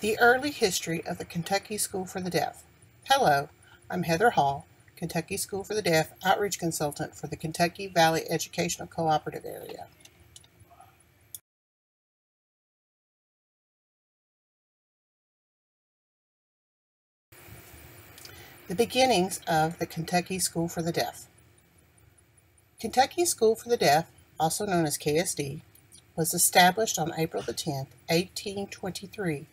The early history of the Kentucky School for the Deaf. Hello, I'm Heather Hall, Kentucky School for the Deaf Outreach Consultant for the Kentucky Valley Educational Cooperative Area. The beginnings of the Kentucky School for the Deaf. Kentucky School for the Deaf, also known as KSD, was established on April 10, 1823,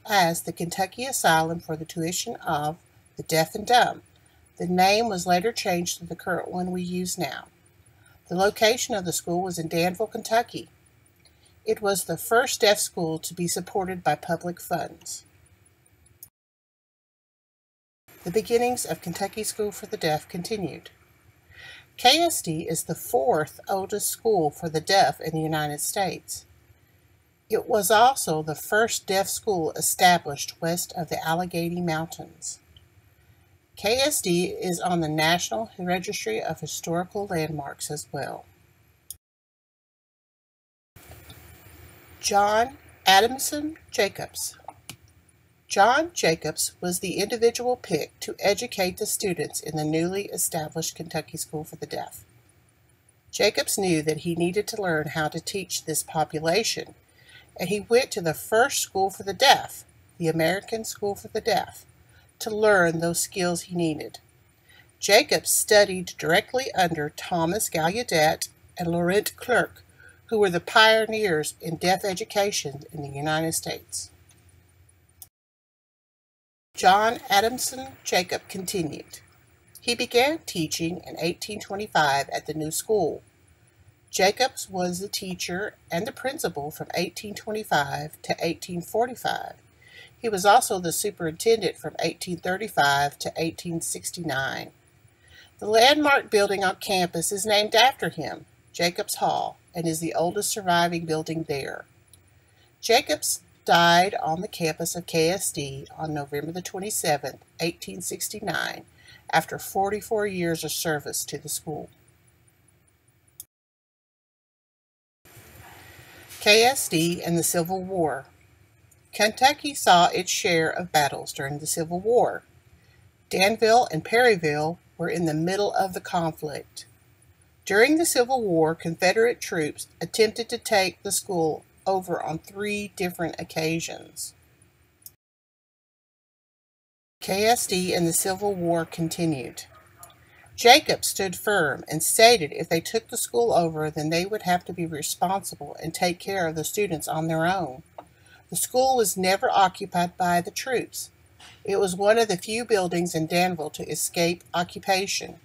as the Kentucky Asylum for the Tuition of the Deaf and Dumb. The name was later changed to the current one we use now. The location of the school was in Danville, Kentucky. It was the first deaf school to be supported by public funds. The beginnings of Kentucky School for the Deaf continued. KSD is the fourth oldest school for the deaf in the United States. It was also the first deaf school established west of the Allegheny Mountains. KSD is on the National Registry of Historical Landmarks as well. John Adamson Jacobs. John Jacobs was the individual picked to educate the students in the newly established Kentucky School for the Deaf. Jacobs knew that he needed to learn how to teach this population, and he went to the first school for the deaf, the American School for the Deaf, to learn those skills he needed. Jacobs studied directly under Thomas Gallaudet and Laurent Clerc, who were the pioneers in deaf education in the United States. John Adamson Jacob continued. He began teaching in 1825 at the new school. Jacobs was the teacher and the principal from 1825 to 1845. He was also the superintendent from 1835 to 1869. The landmark building on campus is named after him, Jacobs Hall, and is the oldest surviving building there. Jacobs died on the campus of KSD on November 27, 1869, after 44 years of service to the school. KSD and the Civil War. Kentucky saw its share of battles during the Civil War. Danville and Perryville were in the middle of the conflict. During the Civil War, Confederate troops attempted to take the school over on 3 different occasions. KSD and the Civil War continued. Jacob stood firm and stated if they took the school over, then they would have to be responsible and take care of the students on their own. The school was never occupied by the troops. It was one of the few buildings in Danville to escape occupation.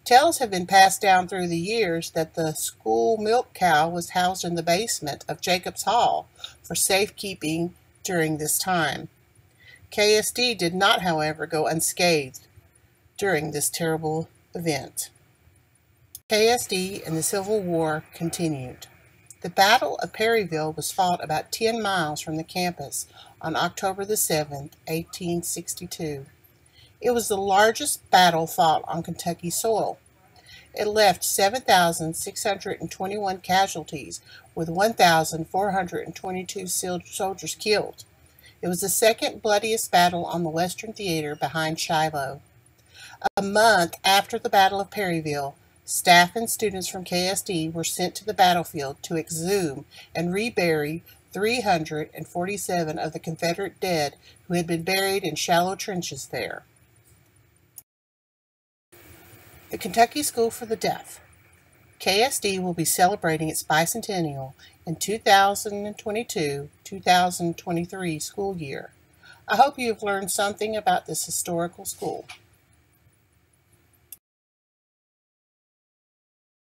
Tales have been passed down through the years that the school milk cow was housed in the basement of Jacobs Hall for safekeeping during this time. KSD did not, however, go unscathed during this terrible event. KSD and the Civil War continued. The Battle of Perryville was fought about 10 miles from the campus on October 7, 1862. It was the largest battle fought on Kentucky soil. It left 7,621 casualties, with 1,422 soldiers killed. It was the second bloodiest battle on the Western Theater behind Shiloh. A month after the Battle of Perryville, staff and students from KSD were sent to the battlefield to exhume and rebury 347 of the Confederate dead who had been buried in shallow trenches there. The Kentucky School for the Deaf. KSD will be celebrating its bicentennial in 2022-2023 school year. I hope you have learned something about this historical school.